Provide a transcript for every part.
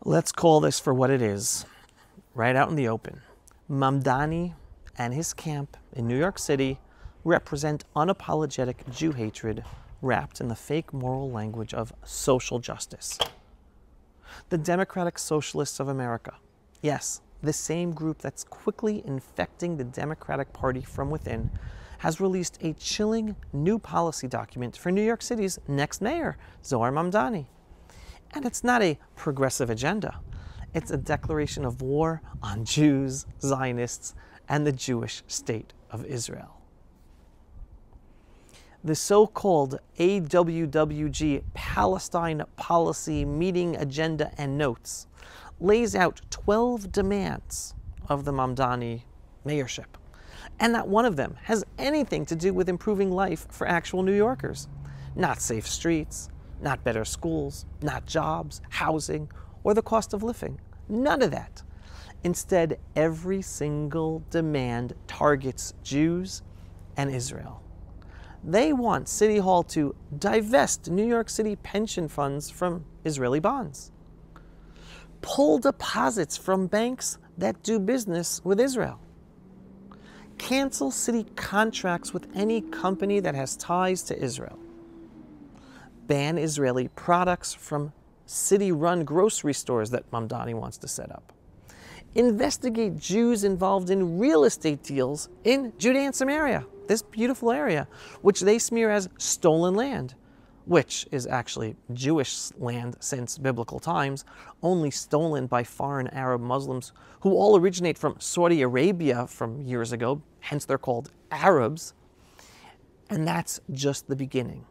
Let's call this for what it is, right out in the open. Mamdani and his camp in New York City represent unapologetic Jew hatred wrapped in the fake moral language of social justice. The Democratic Socialists of America, yes, the same group that's quickly infecting the Democratic Party from within, has released a chilling new policy document for New York City's next mayor, Zohran Mamdani. And it's not a progressive agenda. It's a declaration of war on Jews, Zionists, and the Jewish state of Israel. The so-called AWWG Palestine Policy Meeting Agenda and Notes lays out 12 demands of the Mamdani mayorship, and not one of them has anything to do with improving life for actual New Yorkers. Not safe streets, not better schools, not jobs, housing, or the cost of living. None of that. Instead, every single demand targets Jews and Israel. They want City Hall to divest New York City pension funds from Israeli bonds, pull deposits from banks that do business with Israel, cancel city contracts with any company that has ties to Israel, ban Israeli products from city-run grocery stores that Mamdani wants to set up, investigate Jews involved in real estate deals in Judea and Samaria, this beautiful area, which they smear as stolen land, which is actually Jewish land since biblical times, only stolen by foreign Arab Muslims who all originate from Saudi Arabia from years ago, hence they're called Arabs. And that's just the beginning.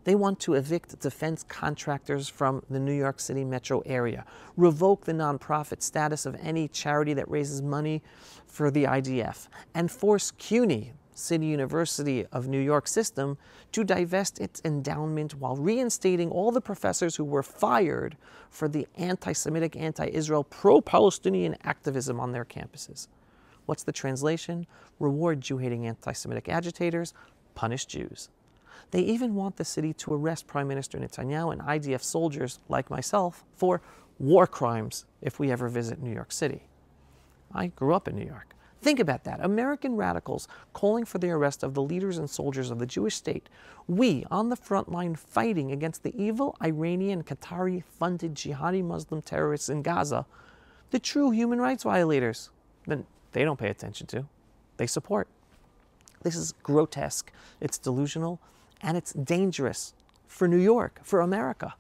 They want to evict defense contractors from the New York City metro area, revoke the nonprofit status of any charity that raises money for the IDF, and force CUNY, City University of New York system, to divest its endowment while reinstating all the professors who were fired for the anti-Semitic, anti-Israel, pro-Palestinian activism on their campuses. What's the translation? Reward Jew-hating anti-Semitic agitators, punish Jews. They even want the city to arrest Prime Minister Netanyahu and IDF soldiers like myself for war crimes if we ever visit New York City. I grew up in New York. Think about that. American radicals calling for the arrest of the leaders and soldiers of the Jewish state. We, on the front line fighting against the evil Iranian, Qatari-funded jihadi Muslim terrorists in Gaza, the true human rights violators, then they don't pay attention to. They support. This is grotesque. It's delusional. And it's dangerous for New York, for America.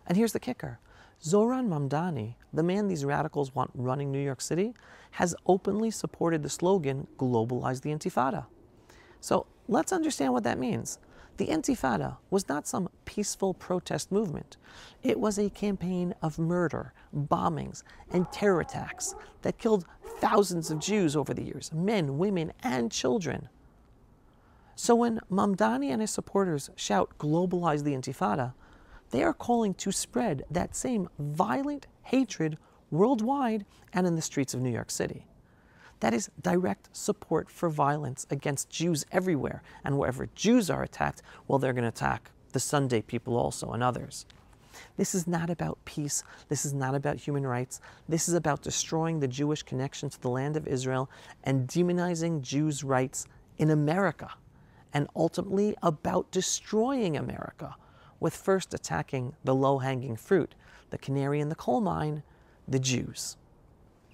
And here's the kicker. Zohran Mamdani, the man these radicals want running New York City, has openly supported the slogan, globalize the Intifada. So let's understand what that means. The Intifada was not some peaceful protest movement. It was a campaign of murder, bombings, and terror attacks that killed thousands of Jews over the years, men, women, and children. So when Mamdani and his supporters shout, globalize the Intifada, they are calling to spread that same violent hatred worldwide and in the streets of New York City. That is direct support for violence against Jews everywhere. And wherever Jews are attacked, well, they're going to attack the Sunday people also and others. This is not about peace. This is not about human rights. This is about destroying the Jewish connection to the land of Israel and demonizing Jews' rights in America. And ultimately about destroying America, with first attacking the low-hanging fruit, the canary in the coal mine, the Jews.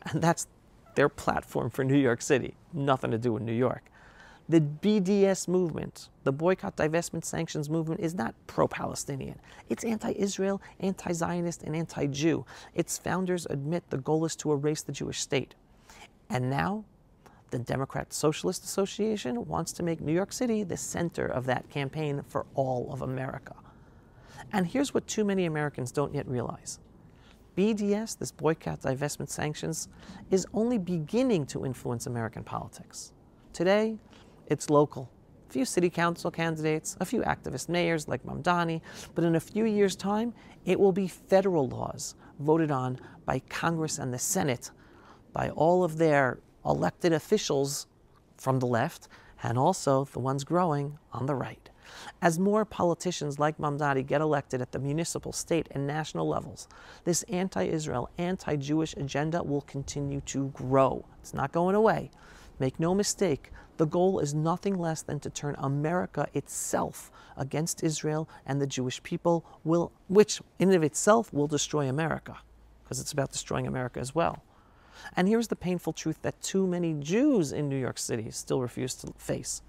And that's their platform for New York City, nothing to do with New York. The BDS movement, the Boycott, Divestment, Sanctions movement, is not pro-Palestinian. It's anti-Israel, anti-Zionist, and anti-Jew. Its founders admit the goal is to erase the Jewish state. And now, the Democrat Socialist Association wants to make New York City the center of that campaign for all of America. And here's what too many Americans don't yet realize. BDS, this boycott, divestment, sanctions, is only beginning to influence American politics. Today, it's local. A few city council candidates, a few activist mayors like Mamdani, but in a few years' time, it will be federal laws voted on by Congress and the Senate, by all of their elected officials from the left, and also the ones growing on the right. As more politicians like Mamdani get elected at the municipal, state, and national levels, this anti-Israel, anti-Jewish agenda will continue to grow. It's not going away. Make no mistake, the goal is nothing less than to turn America itself against Israel and the Jewish people, which in and of itself will destroy America, because it's about destroying America as well. And here's the painful truth that too many Jews in New York City still refuse to face.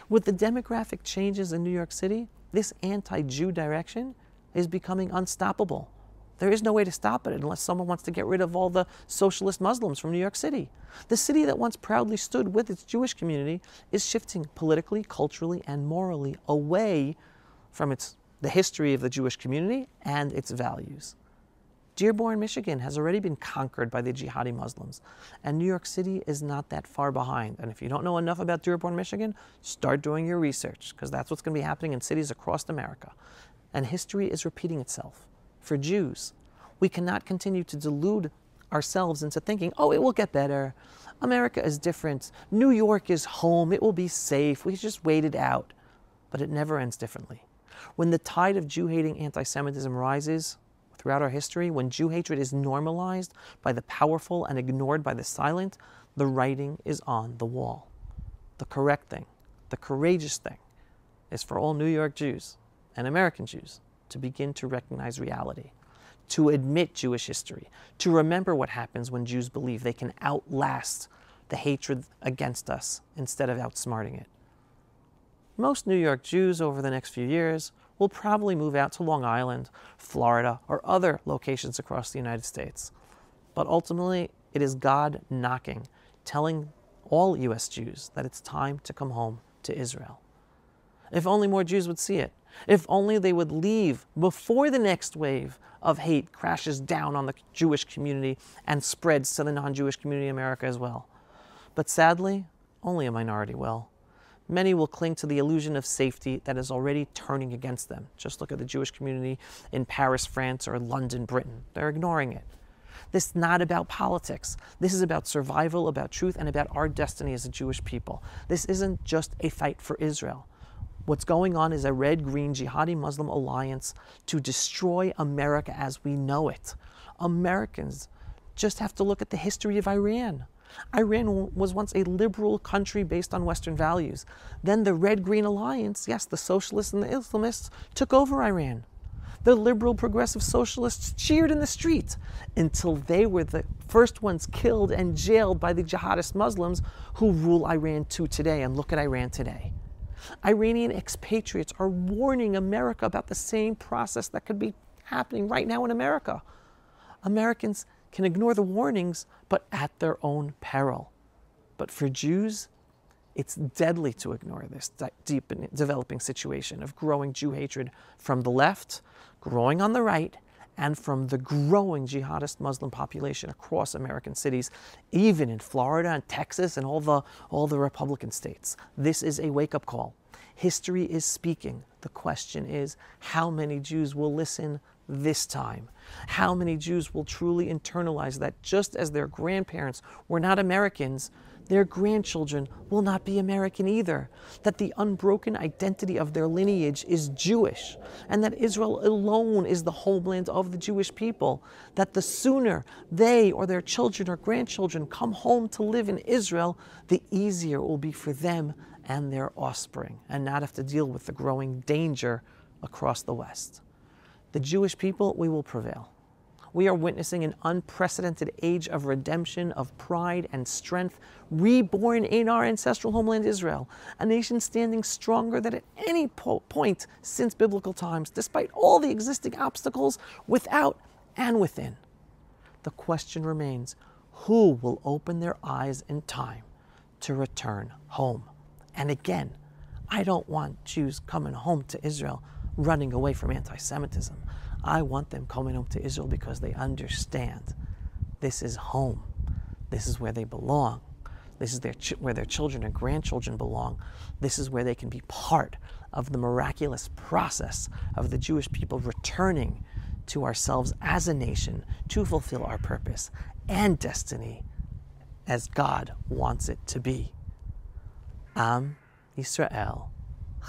With the demographic changes in New York City, this anti-Jew direction is becoming unstoppable. There is no way to stop it unless someone wants to get rid of all the socialist Muslims from New York City. The city that once proudly stood with its Jewish community is shifting politically, culturally, and morally away from the history of the Jewish community and its values. Dearborn, Michigan has already been conquered by the jihadi Muslims, and New York City is not that far behind. And if you don't know enough about Dearborn, Michigan, start doing your research, because that's what's going to be happening in cities across America. And history is repeating itself. For Jews, we cannot continue to delude ourselves into thinking, oh, it will get better. America is different. New York is home. It will be safe. We just wait it out. But it never ends differently. When the tide of Jew-hating anti-Semitism rises throughout our history, when Jew hatred is normalized by the powerful and ignored by the silent, the writing is on the wall. The correct thing, the courageous thing, is for all New York Jews and American Jews to begin to recognize reality, to admit Jewish history, to remember what happens when Jews believe they can outlast the hatred against us instead of outsmarting it. Most New York Jews over the next few years will probably move out to Long Island, Florida, or other locations across the United States. But ultimately, it is God knocking, telling all U.S. Jews that it's time to come home to Israel. If only more Jews would see it. If only they would leave before the next wave of hate crashes down on the Jewish community and spreads to the non-Jewish community in America as well. But sadly, only a minority will. Many will cling to the illusion of safety that is already turning against them. Just look at the Jewish community in Paris, France, or London, Britain. They're ignoring it. This is not about politics. This is about survival, about truth, and about our destiny as a Jewish people. This isn't just a fight for Israel. What's going on is a red-green jihadi Muslim alliance to destroy America as we know it. Americans just have to look at the history of Iran. Iran was once a liberal country based on Western values. Then the red-green alliance, yes, the socialists and the Islamists, took over Iran. The liberal progressive socialists cheered in the street until they were the first ones killed and jailed by the jihadist Muslims who rule Iran to today. And look at Iran today. Iranian expatriates are warning America about the same process that could be happening right now in America. Americans can ignore the warnings, but at their own peril. But for Jews, it's deadly to ignore this deep and developing situation of growing Jew hatred from the left, growing on the right, and from the growing jihadist Muslim population across American cities, even in Florida and Texas and all the Republican states. This is a wake-up call. History is speaking. The question is, how many Jews will listen this time? How many Jews will truly internalize that just as their grandparents were not Americans, their grandchildren will not be American either, that the unbroken identity of their lineage is Jewish, and that Israel alone is the homeland of the Jewish people, that the sooner they or their children or grandchildren come home to live in Israel, the easier it will be for them and their offspring, and not have to deal with the growing danger across the West. The Jewish people, we will prevail. We are witnessing an unprecedented age of redemption, of pride and strength, reborn in our ancestral homeland Israel, a nation standing stronger than at any point since biblical times, despite all the existing obstacles without and within. The question remains, who will open their eyes in time to return home? And again, I don't want Jews coming home to Israel running away from anti-Semitism. I want them coming home to Israel because they understand this is home. This is where they belong. This is where their children and grandchildren belong. This is where they can be part of the miraculous process of the Jewish people returning to ourselves as a nation to fulfill our purpose and destiny as God wants it to be. Am Yisrael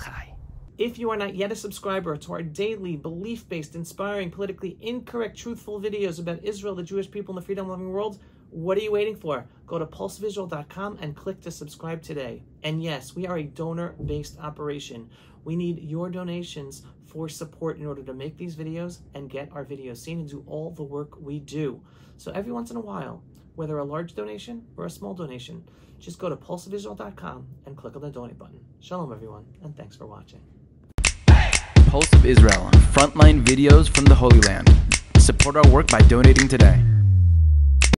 Chai. If you are not yet a subscriber to our daily, belief-based, inspiring, politically incorrect, truthful videos about Israel, the Jewish people, and the freedom-loving world, what are you waiting for? Go to pulsevisual.com and click to subscribe today. And yes, we are a donor-based operation. We need your donations for support in order to make these videos and get our videos seen and do all the work we do. So every once in a while, whether a large donation or a small donation, just go to pulsevisual.com and click on the donate button. Shalom, everyone, and thanks for watching. Pulse of Israel, frontline videos from the Holy Land. Support our work by donating today.